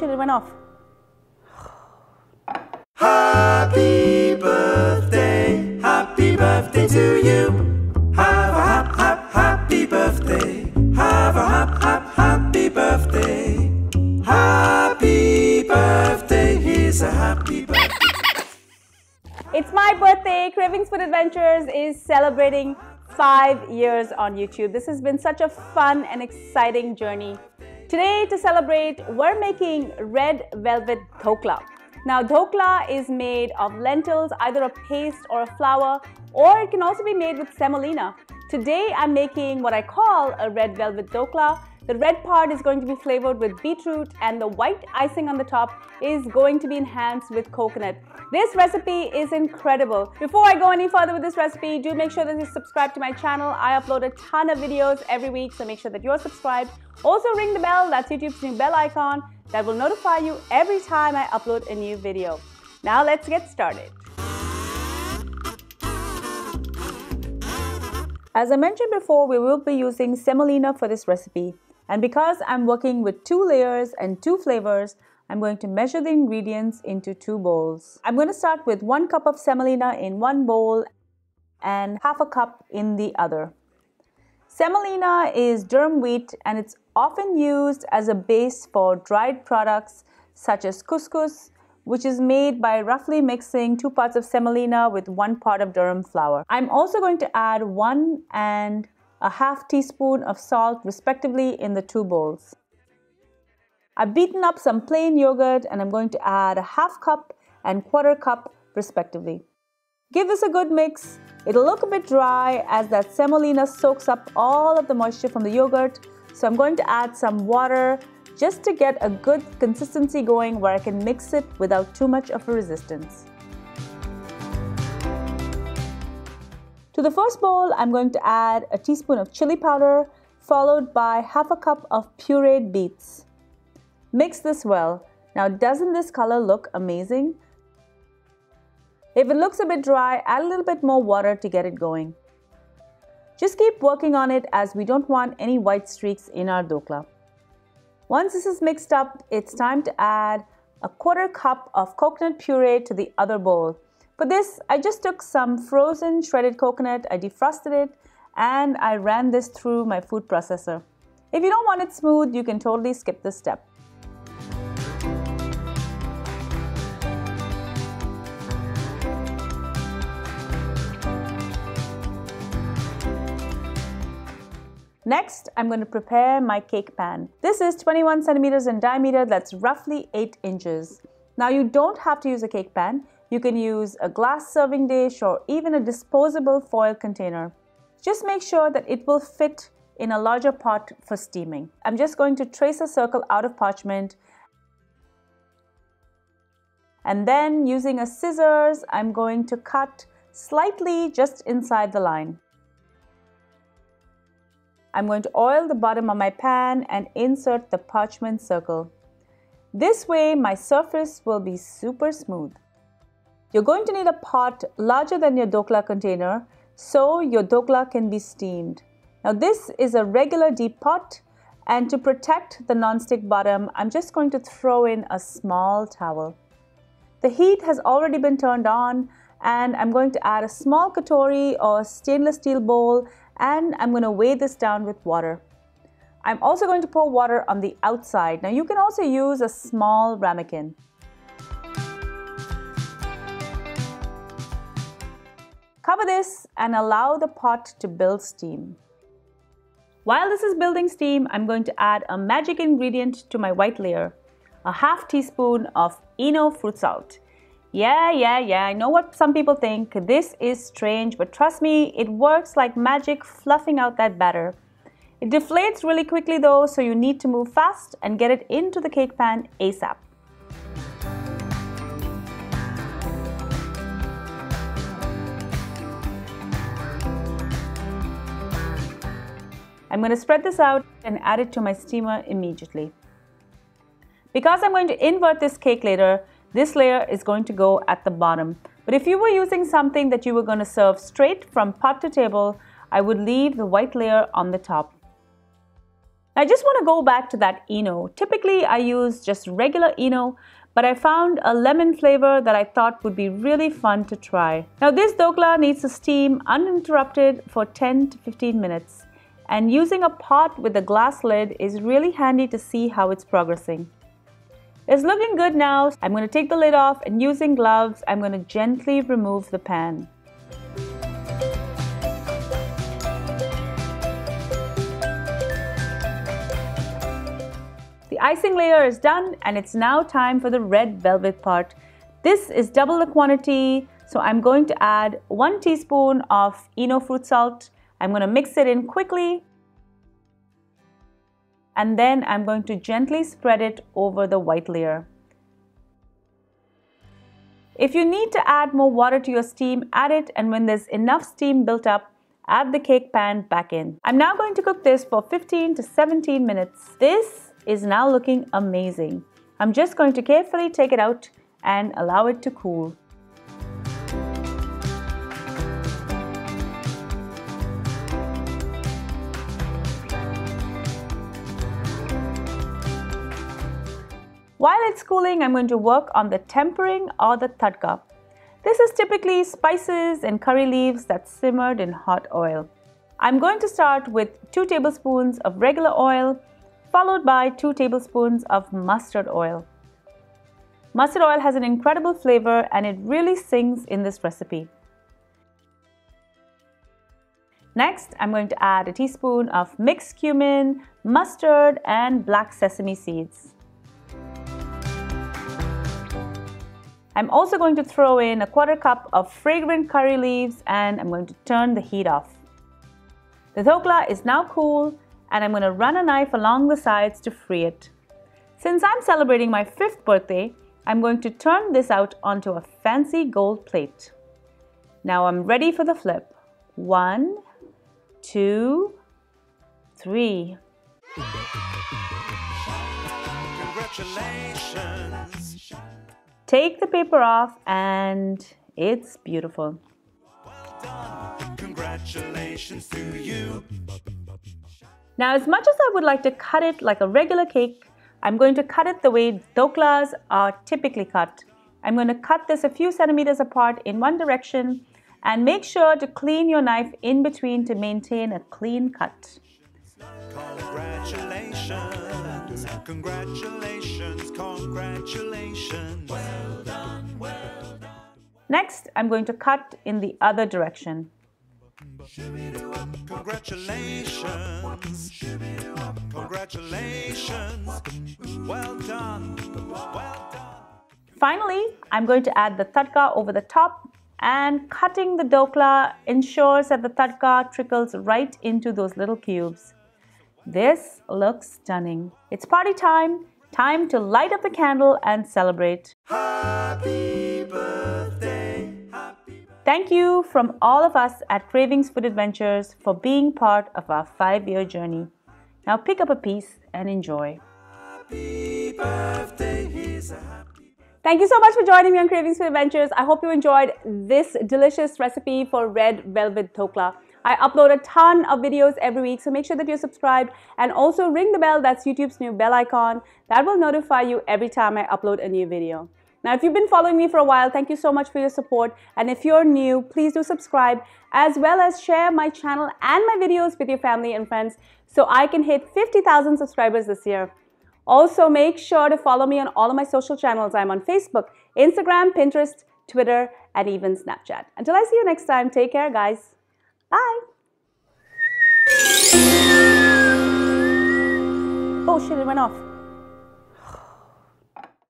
shit, it went off. Happy birthday to you. Have a happy birthday. Have a happy birthday. Happy birthday, here's a happy birthday. It's my birthday. Cravings Food Adventures is celebrating 5 years on YouTube. This has been such a fun and exciting journey. Today, to celebrate, we're making red velvet dhokla. Now, dhokla is made of lentils, either a paste or a flour, or it can also be made with semolina. Today, I'm making what I call a red velvet dhokla. The red part is going to be flavored with beetroot, and the white icing on the top is going to be enhanced with coconut. This recipe is incredible. Before I go any further with this recipe, do make sure that you subscribe to my channel. I upload a ton of videos every week, so make sure that you're subscribed. Also ring the bell, that's YouTube's new bell icon. That will notify you every time I upload a new video. Now let's get started. As I mentioned before, we will be using semolina for this recipe. And because I'm working with 2 layers and 2 flavors, I'm going to measure the ingredients into 2 bowls. I'm going to start with 1 cup of semolina in one bowl and half a cup in the other. Semolina is durum wheat, and it's often used as a base for dried products such as couscous, which is made by roughly mixing 2 parts of semolina with 1 part of durum flour. I'm also going to add 1 and a half teaspoon of salt respectively in the 2 bowls. I've beaten up some plain yogurt, and I'm going to add a half cup and quarter cup respectively. Give this a good mix. It'll look a bit dry as that semolina soaks up all of the moisture from the yogurt. So I'm going to add some water just to get a good consistency going where I can mix it without too much of a resistance. To the first bowl, I'm going to add a teaspoon of chili powder followed by half a cup of pureed beets. Mix this well. Now, doesn't this color look amazing? If it looks a bit dry, add a little bit more water to get it going. Just keep working on it as we don't want any white streaks in our dhokla. Once this is mixed up, it's time to add a quarter cup of coconut puree to the other bowl. For this, I just took some frozen shredded coconut, I defrosted it, and I ran this through my food processor. If you don't want it smooth, you can totally skip this step. Next, I'm going to prepare my cake pan. This is 21 centimeters in diameter, that's roughly 8 inches. Now, you don't have to use a cake pan. You can use a glass serving dish or even a disposable foil container. Just make sure that it will fit in a larger pot for steaming. I'm just going to trace a circle out of parchment. And then using a scissors, I'm going to cut slightly just inside the line. I'm going to oil the bottom of my pan and insert the parchment circle. This way, my surface will be super smooth. You're going to need a pot larger than your dhokla container so your dhokla can be steamed. Now, this is a regular deep pot, and to protect the non-stick bottom, I'm just going to throw in a small towel. The heat has already been turned on, and I'm going to add a small katori or stainless steel bowl, and I'm going to weigh this down with water. I'm also going to pour water on the outside. Now, you can also use a small ramekin. Cover this and allow the pot to build steam. While this is building steam, I'm going to add a magic ingredient to my white layer, a half teaspoon of Eno fruit salt. Yeah, I know what some people think. This is strange, but trust me, it works like magic fluffing out that batter. It deflates really quickly though, so you need to move fast and get it into the cake pan ASAP. I'm going to spread this out and add it to my steamer immediately. Because I'm going to invert this cake later, this layer is going to go at the bottom. But if you were using something that you were going to serve straight from pot to table, I would leave the white layer on the top. I just want to go back to that Eno. Typically, I use just regular Eno, but I found a lemon flavor that I thought would be really fun to try. Now, this dhokla needs to steam uninterrupted for 10 to 15 minutes. And using a pot with a glass lid is really handy to see how it's progressing. It's looking good now. I'm going to take the lid off, and using gloves, I'm going to gently remove the pan. The icing layer is done, and it's now time for the red velvet part. This is double the quantity, so I'm going to add 1 teaspoon of Eno fruit salt. I'm going to mix it in quickly, and then I'm going to gently spread it over the white layer. If you need to add more water to your steam, add it, and when there's enough steam built up, add the cake pan back in. I'm now going to cook this for 15 to 17 minutes. This is now looking amazing. I'm just going to carefully take it out and allow it to cool. While it's cooling, I'm going to work on the tempering or the tadka. This is typically spices and curry leaves that's simmered in hot oil. I'm going to start with 2 tablespoons of regular oil, followed by 2 tablespoons of mustard oil. Mustard oil has an incredible flavor and it really sings in this recipe. Next, I'm going to add a teaspoon of mixed cumin, mustard, and black sesame seeds. I'm also going to throw in a 1/4 cup of fragrant curry leaves, and I'm going to turn the heat off. The dhokla is now cool, and I'm going to run a knife along the sides to free it. Since I'm celebrating my 5th birthday, I'm going to turn this out onto a fancy gold plate. Now I'm ready for the flip. 1, 2, 3. Congratulations. Take the paper off, and it's beautiful. Well done. Congratulations to you. Now, as much as I would like to cut it like a regular cake, I'm going to cut it the way dhoklas are typically cut. I'm going to cut this a few centimeters apart in one direction, and make sure to clean your knife in between to maintain a clean cut. Congratulations, congratulations, congratulations. Well done, well done. Next, I'm going to cut in the other direction. Congratulations, congratulations. Well done, well done. Finally, I'm going to add the tadka over the top, and cutting the dhokla ensures that the tadka trickles right into those little cubes. This looks stunning. It's party time. Time to light up the candle and celebrate. Happy birthday. Happy birthday. Thank you from all of us at Cravings Food Adventures for being part of our 5-year journey. Now pick up a piece and enjoy. Happy birthday. Here's a happy. Thank you so much for joining me on Cravings Food Adventures. I hope you enjoyed this delicious recipe for red velvet dhokla. I upload a ton of videos every week, so make sure that you're subscribed, and also ring the bell. That's YouTube's new bell icon. That will notify you every time I upload a new video. Now, if you've been following me for a while, thank you so much for your support. And if you're new, please do subscribe, as well as share my channel and my videos with your family and friends so I can hit 50,000 subscribers this year. Also, make sure to follow me on all of my social channels. I'm on Facebook, Instagram, Pinterest, Twitter, and even Snapchat. Until I see you next time, take care, guys. Bye. Oh shit, it went off.